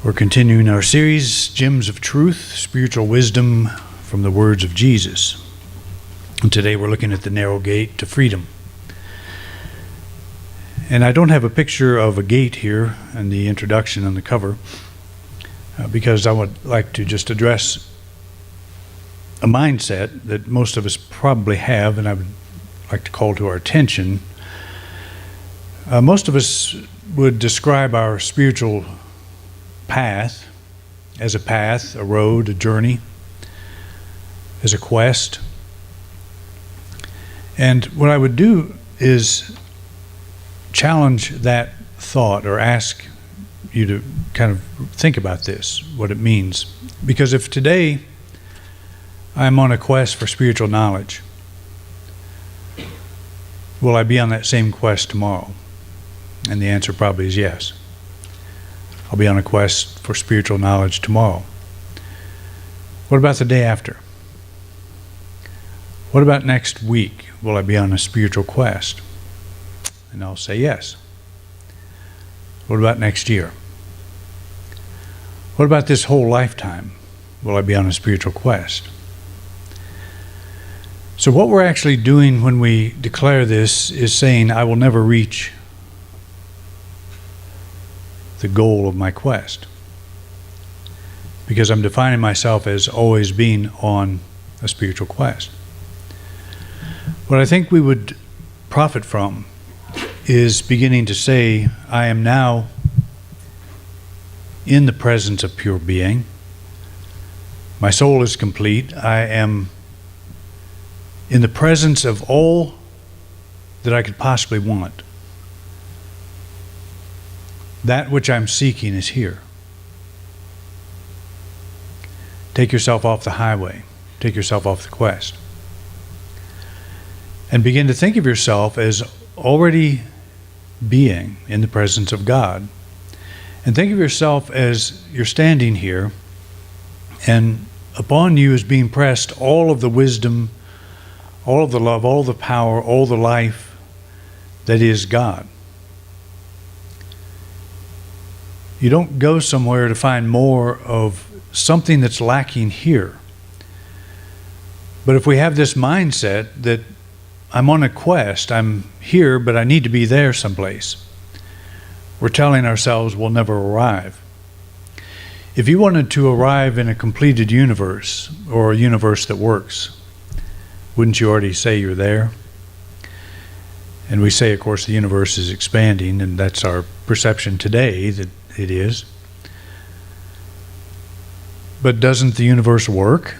We're continuing our series, Gems of Truth, Spiritual Wisdom from the Words of Jesus. And today we're looking at the narrow gate to freedom. And I don't have a picture of a gate here in the introduction on the cover because I would like to just address a mindset that most of us probably have, and I would like to call to our attention. Most of us would describe our spiritual path as a path, a road, a journey, as a quest. And what I would do is challenge that thought or ask you to kind of think about this, what it means. Because if today I'm on a quest for spiritual knowledge, will I be on that same quest tomorrow? And the answer probably is yes. I'll be on a quest for spiritual knowledge tomorrow. What about the day after? What about next week? Will I be on a spiritual quest? And I'll say yes. What about next year? What about this whole lifetime? Will I be on a spiritual quest? So what we're actually doing when we declare this is saying, I will never reach the goal of my quest, because I'm defining myself as always being on a spiritual quest. What I think we would profit from is beginning to say, I am now in the presence of pure being. My soul is complete. I am in the presence of all that I could possibly want. That which I'm seeking is here. Take yourself off the highway. Take yourself off the quest. And begin to think of yourself as already being in the presence of God. And think of yourself as you're standing here, and upon you is being pressed all of the wisdom, all of the love, all the power, all the life that is God. You don't go somewhere to find more of something that's lacking here. But if we have this mindset that I'm on a quest, I'm here, but I need to be there someplace, we're telling ourselves we'll never arrive. If you wanted to arrive in a completed universe, or a universe that works, wouldn't you already say you're there? And we say, of course, the universe is expanding, and that's our perception today, that it is. But doesn't the universe work?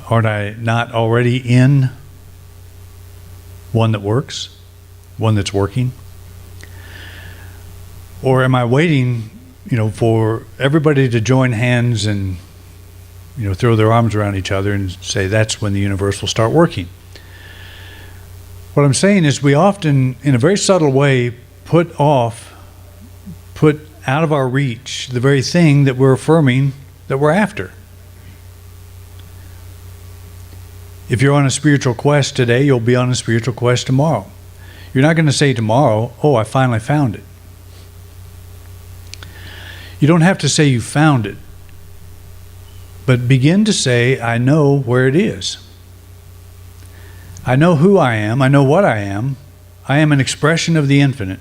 Aren't I not already in one that works? One that's working? Or am I waiting, for everybody to join hands and, throw their arms around each other and say that's when the universe will start working? What I'm saying is we often, in a very subtle way, put out of our reach the very thing that we're affirming that we're after. If you're on a spiritual quest today, you'll be on a spiritual quest tomorrow. You're not going to say tomorrow, oh, I finally found it. You don't have to say you found it, but begin to say, I know where it is. I know who I am. I know what I am. I am an expression of the infinite,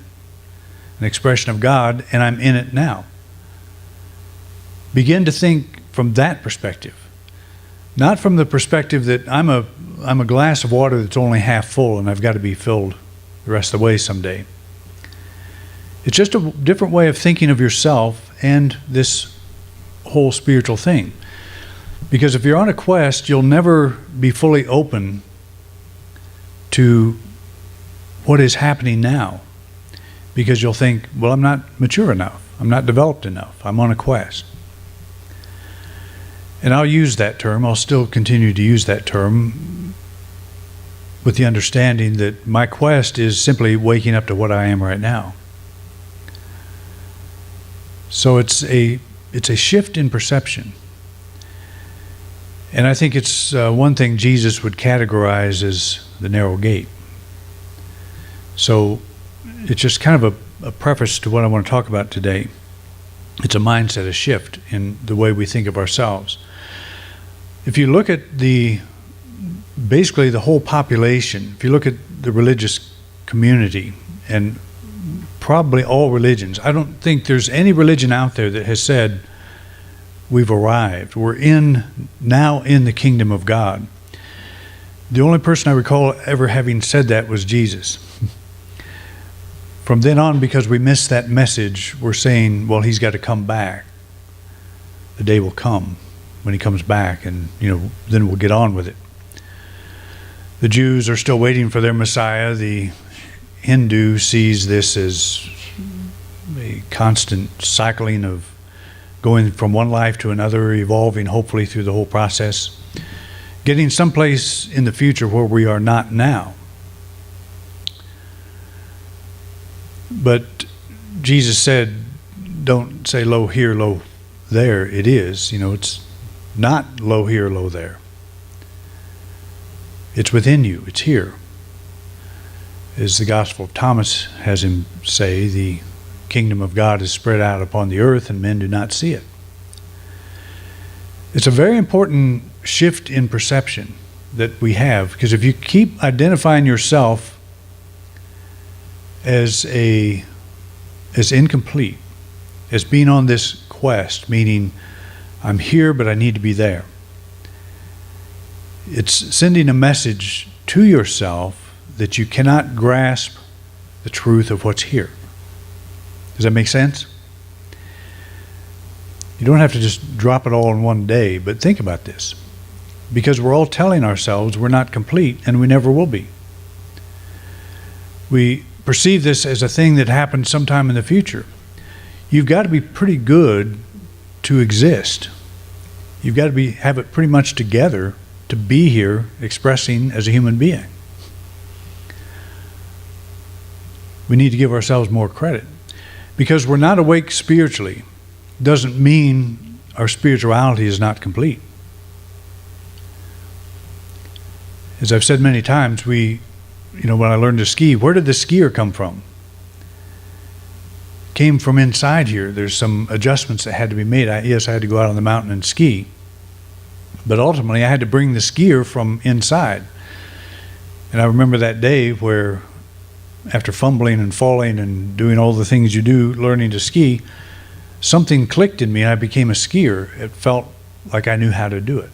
an expression of God, and I'm in it now. Begin to think from that perspective, not from the perspective that I'm a glass of water that's only half full and I've got to be filled the rest of the way someday. It's just a different way of thinking of yourself and this whole spiritual thing. Because if you're on a quest, you'll never be fully open to what is happening now. Because you'll think, well, I'm not mature enough. I'm not developed enough. I'm on a quest. And I'll use that term. I'll still continue to use that term with the understanding that my quest is simply waking up to what I am right now. So it's a shift in perception. And I think it's one thing Jesus would categorize as the narrow gate. So it's just kind of a preface to what I want to talk about today. It's a mindset, a shift in the way we think of ourselves. If you look at basically the whole population, if you look at the religious community, and probably all religions, I don't think there's any religion out there that has said, we've arrived, we're now in the kingdom of God. The only person I recall ever having said that was Jesus. From then on, because we missed that message, we're saying, well, he's got to come back. The day will come when he comes back, and then we'll get on with it. The Jews are still waiting for their Messiah. The Hindu sees this as a constant cycling of going from one life to another, evolving hopefully through the whole process, getting someplace in the future where we are not now. But Jesus said, don't say low here, low there. It is. It's not low here, low there. It's within you. It's here. As the Gospel of Thomas has him say, the kingdom of God is spread out upon the earth and men do not see it. It's a very important shift in perception that we have, because if you keep identifying yourself as incomplete, as being on this quest, meaning I'm here but I need to be there, it's sending a message to yourself that you cannot grasp the truth of what's here. Does that make sense? You don't have to just drop it all in one day, but think about this. Because we're all telling ourselves we're not complete, and we never will be. We perceive this as a thing that happens sometime in the future. You've got to be pretty good to exist. You've got to have it pretty much together to be here expressing as a human being. We need to give ourselves more credit. Because we're not awake spiritually doesn't mean our spirituality is not complete. As I've said many times, when I learned to ski, where did the skier come from? Came from inside here. There's some adjustments that had to be made. I had to go out on the mountain and ski. But ultimately, I had to bring the skier from inside. And I remember that day where, after fumbling and falling and doing all the things you do, learning to ski, something clicked in me and I became a skier. It felt like I knew how to do it.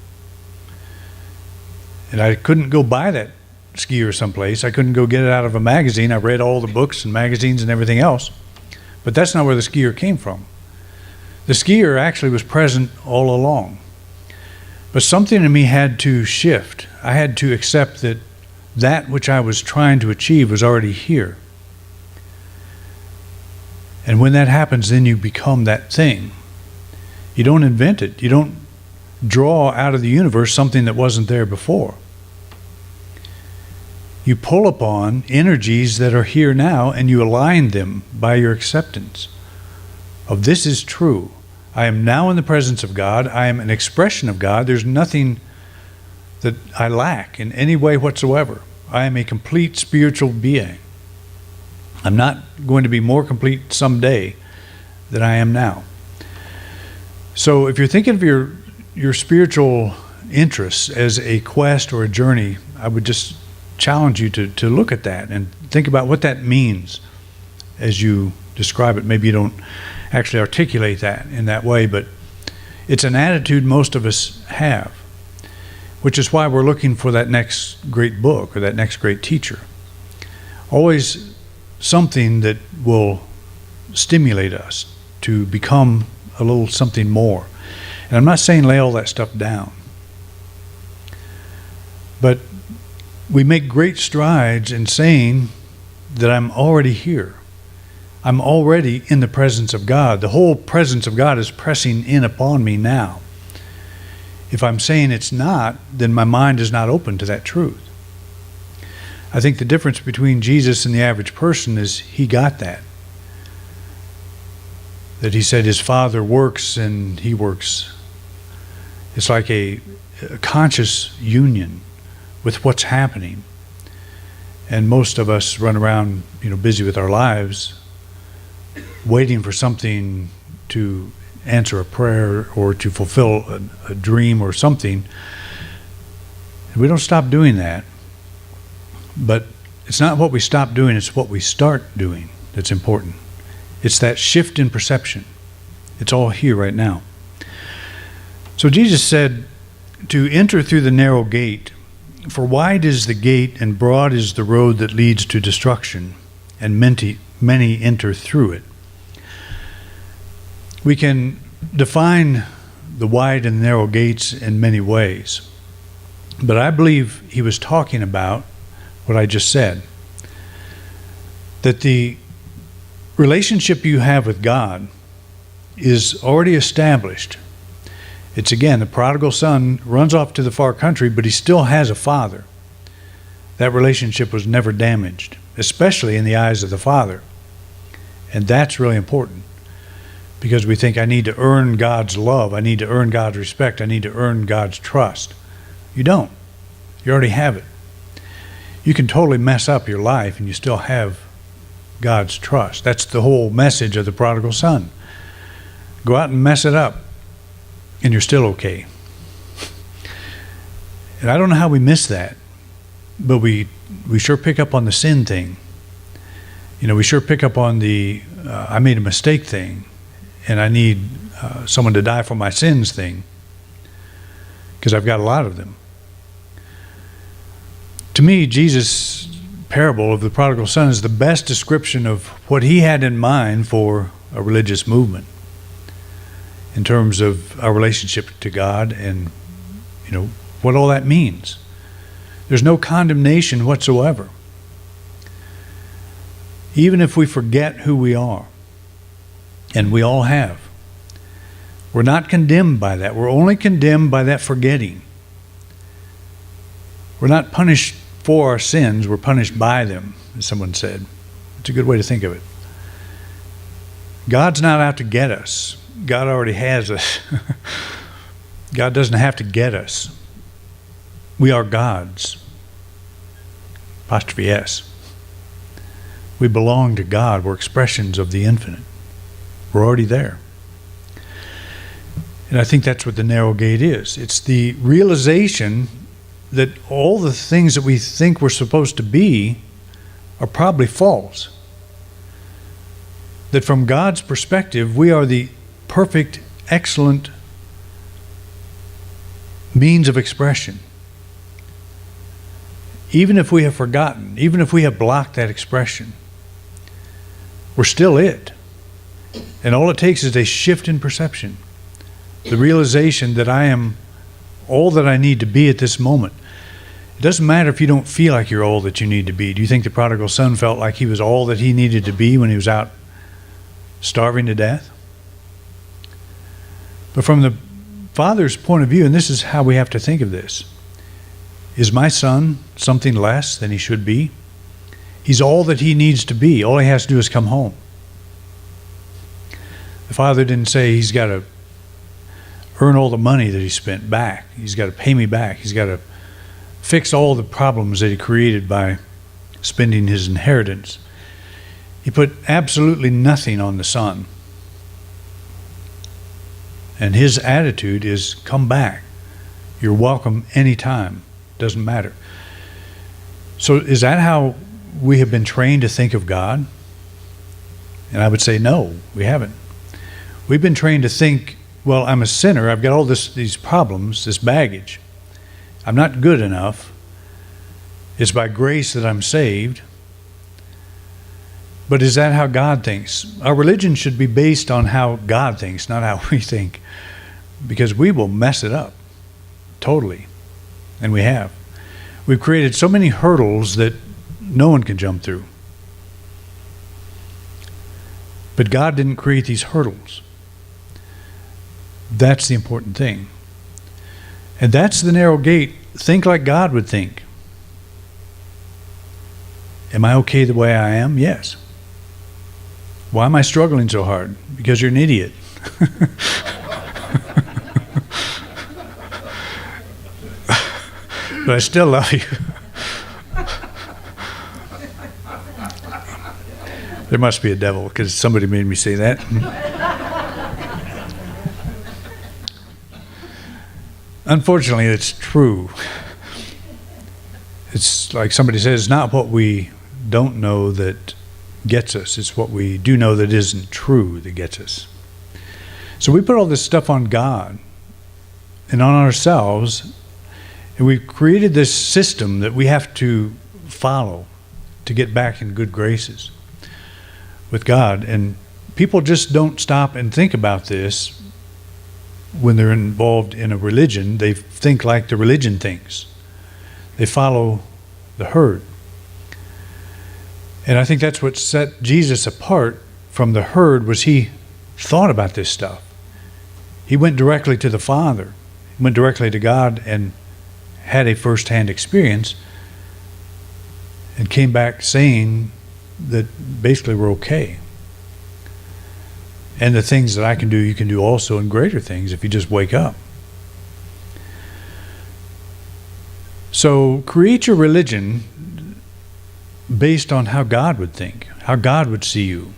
And I couldn't go buy that skier someplace. I couldn't go get it out of a magazine. I read all the books and magazines and everything else. But that's not where the skier came from. The skier actually was present all along. But something in me had to shift. I had to accept that which I was trying to achieve was already here. And when that happens, then you become that thing. You don't invent it. You don't draw out of the universe something that wasn't there before. You pull upon energies that are here now and you align them by your acceptance of this is true. I am now in the presence of God. I am an expression of God. There's nothing that I lack in any way whatsoever. I am a complete spiritual being. I'm not going to be more complete someday than I am now. So if you're thinking of your spiritual interests as a quest or a journey, I would just challenge you to look at that and think about what that means as you describe it. Maybe you don't actually articulate that in that way, but it's an attitude most of us have, which is why we're looking for that next great book or that next great teacher. Always something that will stimulate us to become a little something more. And I'm not saying lay all that stuff down, but we make great strides in saying that I'm already here. I'm already in the presence of God. The whole presence of God is pressing in upon me now. If I'm saying it's not, then my mind is not open to that truth. I think the difference between Jesus and the average person is he got that. That he said his Father works and he works. It's like a conscious union with what's happening. And most of us run around, busy with our lives, waiting for something to answer a prayer or to fulfill a dream or something. We don't stop doing that. But it's not what we stop doing, it's what we start doing that's important. It's that shift in perception. It's all here right now. So Jesus said to enter through the narrow gate, for wide is the gate and broad is the road that leads to destruction, and many enter through it. We can define the wide and narrow gates in many ways, but I believe he was talking about what I just said, that the relationship you have with God is already established. It's again, the prodigal son runs off to the far country, but he still has a father. That relationship was never damaged, especially in the eyes of the father. And that's really important, because we think I need to earn God's love, I need to earn God's respect, I need to earn God's trust. You don't. You already have it. You can totally mess up your life and you still have God's trust. That's the whole message of the prodigal son. Go out and mess it up and you're still okay. And I don't know how we miss that, but we sure pick up on the sin thing. You know, we sure pick up on the I made a mistake thing and I need someone to die for my sins thing, because I've got a lot of them. To me, Jesus' parable of the prodigal son is the best description of what he had in mind for a religious movement in terms of our relationship to God and, you know, what all that means. There's no condemnation whatsoever. Even if we forget who we are, and we all have, we're not condemned by that. We're only condemned by that forgetting. We're not punished for our sins, we're punished by them, as someone said. It's a good way to think of it. God's not out to get us. God already has us. God doesn't have to get us. We are God's. Apostrophe S. We belong to God. We're expressions of the infinite. We're already there. And I think that's what the narrow gate is. It's the realization that all the things that we think we're supposed to be are probably false. That from God's perspective, we are the perfect, excellent means of expression. Even if we have forgotten, even if we have blocked that expression, we're still it. And all it takes is a shift in perception. The realization that I am all that I need to be at this moment. It doesn't matter if you don't feel like you're all that you need to be. Do you think the prodigal son felt like he was all that he needed to be when he was out starving to death? But from the Father's point of view, and this is how we have to think of this, is my son something less than he should be? He's all that he needs to be. All he has to do is come home. The Father didn't say he's got to earn all the money that he spent back. He's got to pay me back. He's got to fix all the problems that he created by spending his inheritance. He put absolutely nothing on the son. And his attitude is, come back. You're welcome anytime. Doesn't matter. So is that how we have been trained to think of God? And I would say no, we haven't. We've been trained to think, well, I'm a sinner. I've got all these problems, this baggage. I'm not good enough. It's by grace that I'm saved. But is that how God thinks? Our religion should be based on how God thinks, not how we think. Because we will mess it up. Totally. And we have. We've created so many hurdles that no one can jump through. But God didn't create these hurdles. That's the important thing. And that's the narrow gate. Think like God would think. Am I okay the way I am? Yes. Why am I struggling so hard? Because you're an idiot. But I still love you. There must be a devil, because somebody made me say that. unfortunately, it's true. It's like somebody says, it's not what we don't know that gets us. It's what we do know that isn't true that gets us. So we put all this stuff on God and on ourselves, and we've created this system that we have to follow to get back in good graces with God. And people just don't stop and think about this when they're involved in a religion. They think like the religion thinks. They follow the herd. And I think that's what set Jesus apart from the herd, was he thought about this stuff. He went directly to the Father. He went directly to God and had a first-hand experience and came back saying that basically we're okay. And the things that I can do, you can do also, and greater things if you just wake up. So create your religion based on how God would think, how God would see you.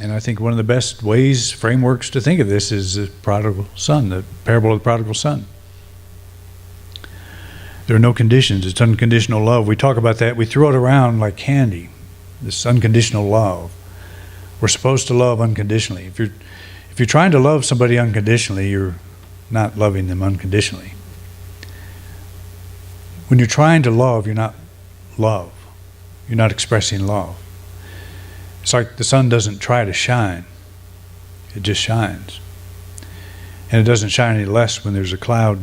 And I think one of the best ways, frameworks to think of this is the prodigal son, the parable of the prodigal son. There are no conditions. It's unconditional love. We talk about that. We throw it around like candy, this unconditional love. We're supposed to love unconditionally. If you're trying to love somebody unconditionally, you're not loving them unconditionally. When you're trying to love, you're not love. You're not expressing love. It's like the sun doesn't try to shine. It just shines. And it doesn't shine any less when there's a cloud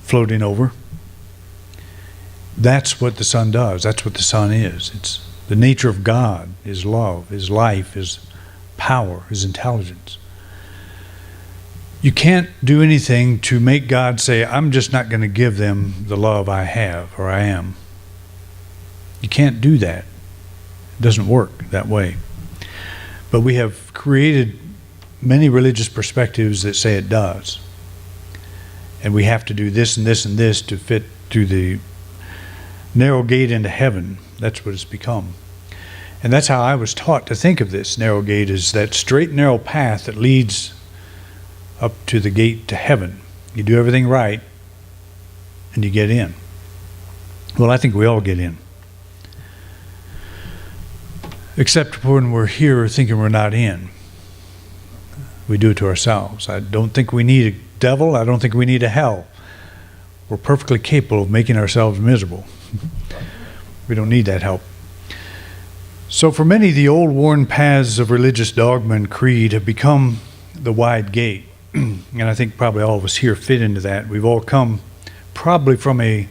floating over. That's what the sun does. That's what the sun is. It's the nature of God, is love, is life, is power, is intelligence. You can't do anything to make God say, I'm just not going to give them the love I have or I am. You can't do that. It doesn't work that way. But we have created many religious perspectives that say it does. And we have to do this and this and this to fit through the narrow gate into heaven. That's what it's become. And that's how I was taught to think of this narrow gate, is that straight narrow path that leads up to the gate to heaven. You do everything right and you get in. Well, I think we all get in. Except when we're here thinking we're not in. We do it to ourselves. I don't think we need a devil. I don't think we need a hell. We're perfectly capable of making ourselves miserable. We don't need that help. So for many, the old worn paths of religious dogma and creed have become the wide gate. And I think probably all of us here fit into that. We've all come probably from a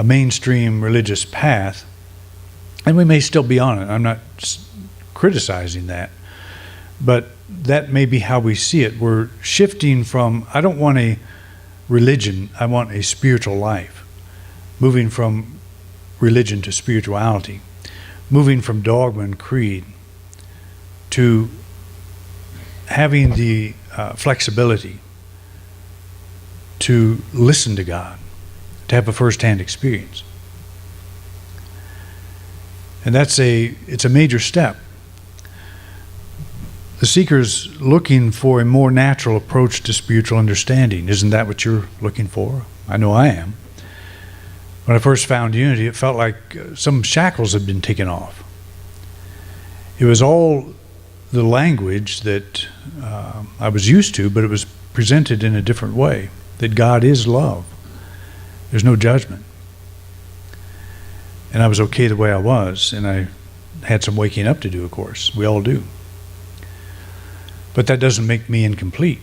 mainstream religious path. And we may still be on it. I'm not criticizing that. But that may be how we see it. We're shifting from, I don't want a religion, I want a spiritual life. Moving from religion to spirituality. Moving from dogma and creed to having the flexibility to listen to God, to have a first-hand experience. And it's a major step. The seeker's looking for a more natural approach to spiritual understanding. Isn't that what you're looking for? I know I am. When I first found unity, it felt like some shackles had been taken off. It was all the language that I was used to, but it was presented in a different way, that God is love. There's no judgment. And I was okay the way I was, and I had some waking up to do, of course. We all do. But that doesn't make me incomplete.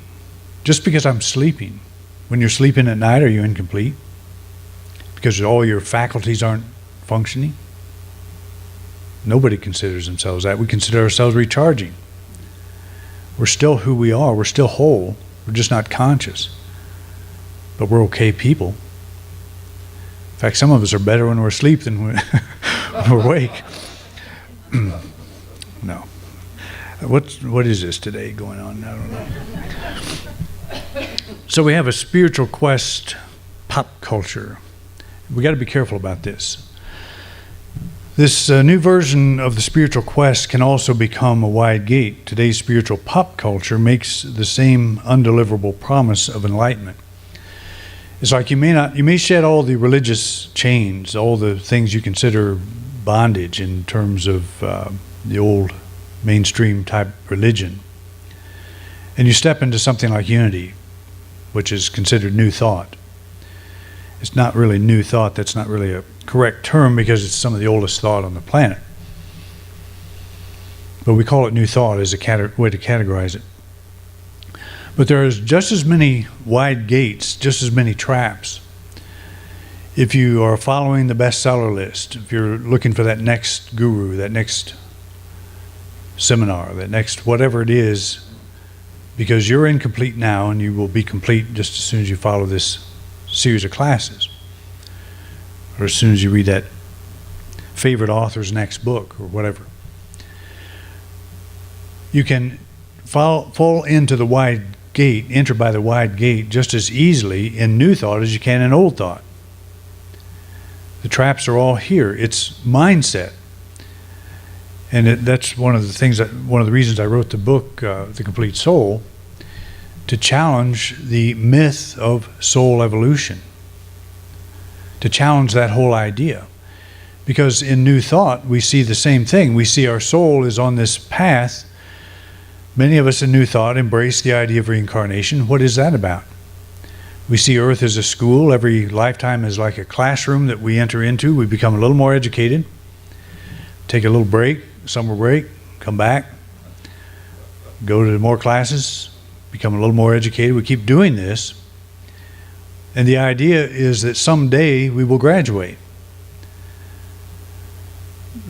Just because I'm sleeping. When you're sleeping at night, are you incomplete? Because all your faculties aren't functioning? Nobody considers themselves that. We consider ourselves recharging. We're still who we are. We're still whole. We're just not conscious. But we're okay people. In fact, some of us are better when we're asleep than when we're awake. No. What is this today going on? I don't know. So we have a spiritual quest pop culture. We got to be careful about this. This new version of the spiritual quest can also become a wide gate. Today's spiritual pop culture makes the same undeliverable promise of enlightenment. It's like you may shed all the religious chains, all the things you consider bondage in terms of the old mainstream type religion. And you step into something like unity, which is considered new thought. It's not really new thought. That's not really a correct term because it's some of the oldest thought on the planet. But we call it new thought as a way to categorize it. But there is just as many wide gates, just as many traps. If you are following the bestseller list, if you're looking for that next guru, that next seminar, that next whatever it is, because you're incomplete now and you will be complete just as soon as you follow this series of classes, or as soon as you read that favorite author's next book or whatever. You can fall into the wide gate, enter by the wide gate just as easily in new thought as you can in old thought. The traps are all here. It's mindset. And that's one of the reasons I wrote the book, The Complete Soul, to challenge the myth of soul evolution, to challenge that whole idea. Because in new thought, we see the same thing. We see our soul is on this path. Many of us in new thought embrace the idea of reincarnation. What is that about? We see Earth as a school. Every lifetime is like a classroom that we enter into. We become a little more educated, take a little break, summer break, come back, go to more classes, become a little more educated. We keep doing this. And the idea is that someday we will graduate.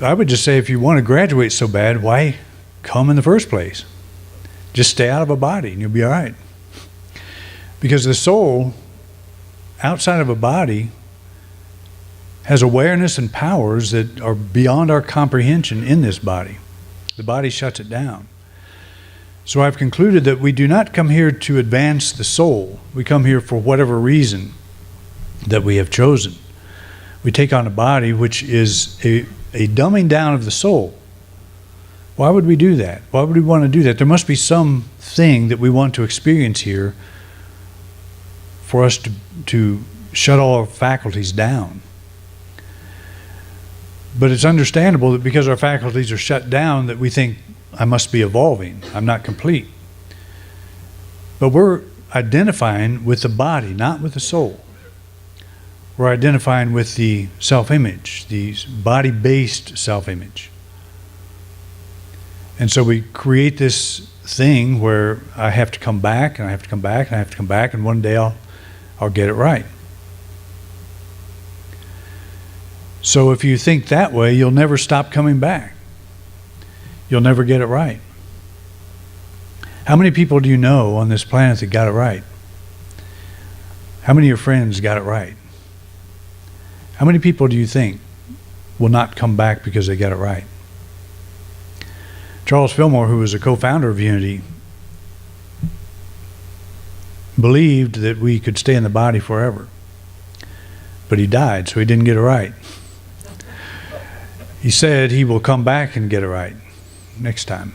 I would just say, if you want to graduate so bad, why come in the first place? Just stay out of a body and you'll be all right. Because the soul, outside of a body, has awareness and powers that are beyond our comprehension in this body. The body shuts it down. So I've concluded that we do not come here to advance the soul. We come here for whatever reason that we have chosen. We take on a body which is a dumbing down of the soul. Why would we do that? Why would we want to do that? There must be something that we want to experience here for us to shut all our faculties down. But it's understandable that because our faculties are shut down that we think, I must be evolving. I'm not complete. But we're identifying with the body, not with the soul. We're identifying with the self-image, the body-based self-image. And so we create this thing where I have to come back, and I have to come back, and I have to come back, and one day I'll get it right. So if you think that way, you'll never stop coming back. You'll never get it right. How many people do you know on this planet that got it right? How many of your friends got it right? How many people do you think will not come back because they got it right? Charles Fillmore, who was a co-founder of Unity, believed that we could stay in the body forever. But he died, so he didn't get it right. He said he will come back and get it right next time.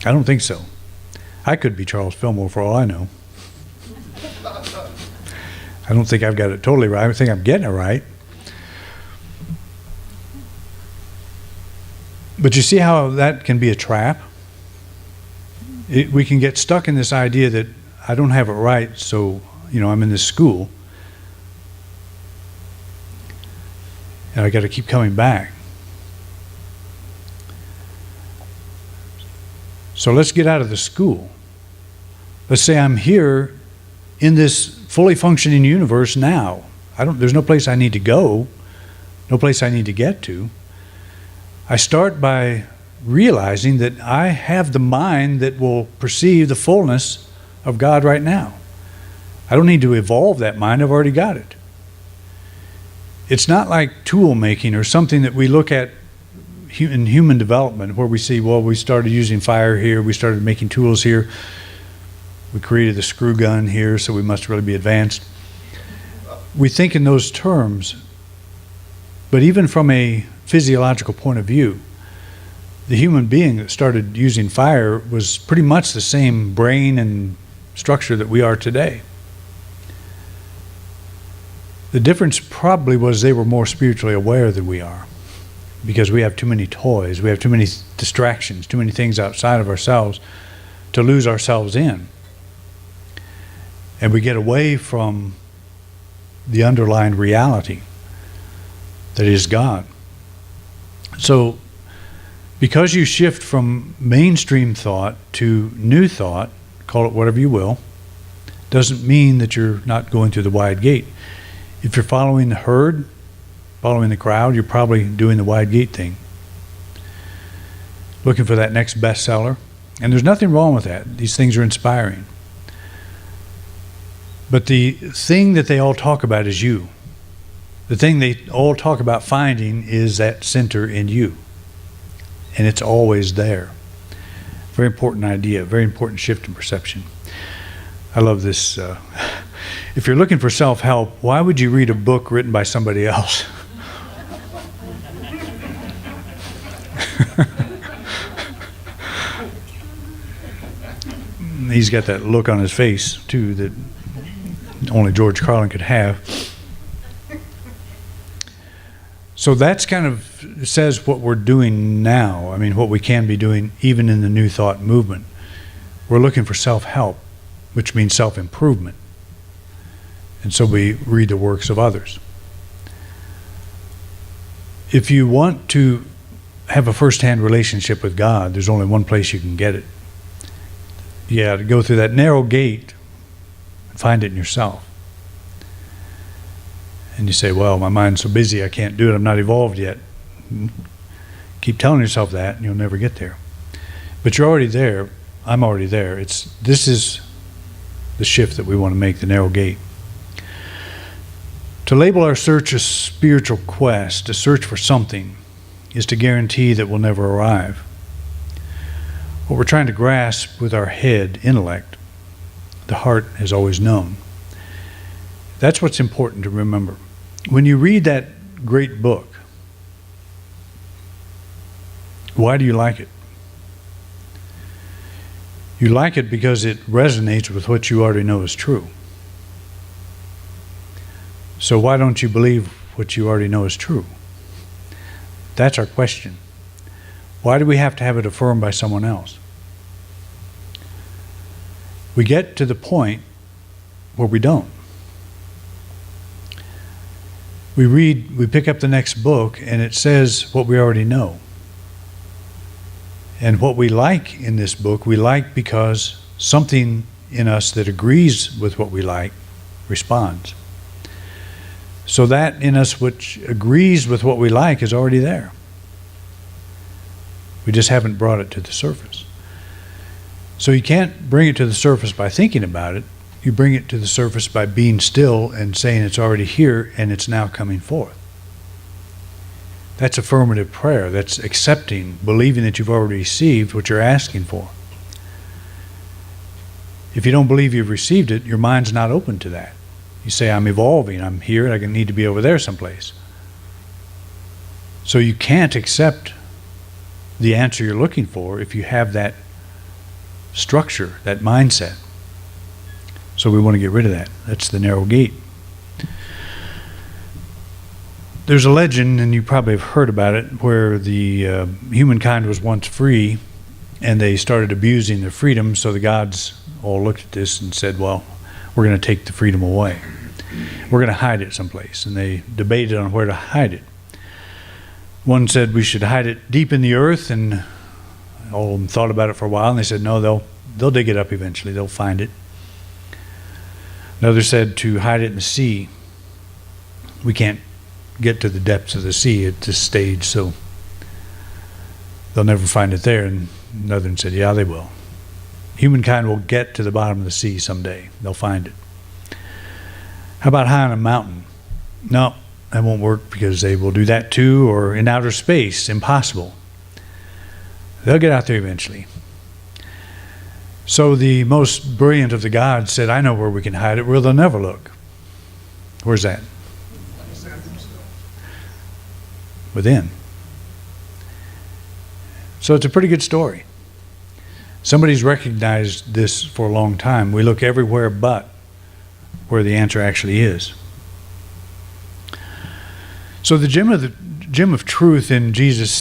I don't think so. I could be Charles Fillmore for all I know. I don't think I've got it totally right. I think I'm getting it right. But you see how that can be a trap? We can get stuck in this idea that I don't have it right, so I'm in this school. And I got to keep coming back. So let's get out of the school. Let's say I'm here in this fully functioning universe now. There's no place I need to go, no place I need to get to. I start by realizing that I have the mind that will perceive the fullness of God right now. I don't need to evolve that mind, I've already got it. It's not like tool making or something that we look at in human development where we see, well, we started using fire here, we started making tools here, we created the screw gun here, so we must really be advanced. We think in those terms, but even from a physiological point of view, the human being that started using fire was pretty much the same brain and structure that we are today. The difference probably was they were more spiritually aware than we are, because we have too many toys, we have too many distractions, too many things outside of ourselves to lose ourselves in. And we get away from the underlying reality that is God. So, because you shift from mainstream thought to new thought, call it whatever you will, doesn't mean that you're not going through the wide gate. If you're following the herd, following the crowd, you're probably doing the wide gate thing. Looking for that next bestseller. And there's nothing wrong with that. These things are inspiring. But the thing that they all talk about is you. The thing they all talk about finding is that center in you. And it's always there. Very important idea, very important shift in perception. I love this. If you're looking for self-help, why would you read a book written by somebody else? He's got that look on his face, too, that only George Carlin could have. So that's kind of says what we're doing now. I mean, what we can be doing even in the New Thought movement. We're looking for self-help, which means self-improvement. And so we read the works of others. If you want to have a first-hand relationship with God, there's only one place you can get it. You have to go through that narrow gate and find it in yourself. And you say, well, my mind's so busy I can't do it, I'm not evolved yet. Keep telling yourself that and you'll never get there. But you're already there. I'm already there. This is the shift that we want to make, the narrow gate. To label our search a spiritual quest, a search for something, is to guarantee that we'll never arrive. What we're trying to grasp with our head, intellect, the heart has always known. That's what's important to remember. When you read that great book, why do you like it? You like it because it resonates with what you already know is true. So why don't you believe what you already know is true? That's our question. Why do we have to have it affirmed by someone else? We get to the point where we don't. We pick up the next book and it says what we already know. And what we like in this book, we like because something in us that agrees with what we like responds. So that in us which agrees with what we like is already there. We just haven't brought it to the surface. So you can't bring it to the surface by thinking about it. You bring it to the surface by being still and saying it's already here and it's now coming forth. That's affirmative prayer. That's accepting, believing that you've already received what you're asking for. If you don't believe you've received it, your mind's not open to that. You say, I'm evolving, I'm here, I need to be over there someplace. So you can't accept the answer you're looking for if you have that structure, that mindset. So we want to get rid of that. That's the narrow gate. There's a legend, and you probably have heard about it, where the humankind was once free and they started abusing their freedom, so the gods all looked at this and said, well, we're going to take the freedom away. We're going to hide it someplace. And they debated on where to hide it. One said we should hide it deep in the earth, and all of them thought about it for a while, and they said, no, they'll dig it up eventually. They'll find it. Another said to hide it in the sea. We can't get to the depths of the sea at this stage, so they'll never find it there. And another one said, yeah, they will. Humankind will get to the bottom of the sea someday. They'll find it. How about high on a mountain? No, that won't work because they will do that too, or in outer space. Impossible. They'll get out there eventually. So the most brilliant of the gods said, I know where we can hide it, where they'll never look. Where's that? Within. So it's a pretty good story. Somebody's recognized this for a long time. We look everywhere but where the answer actually is. So the gem of truth in Jesus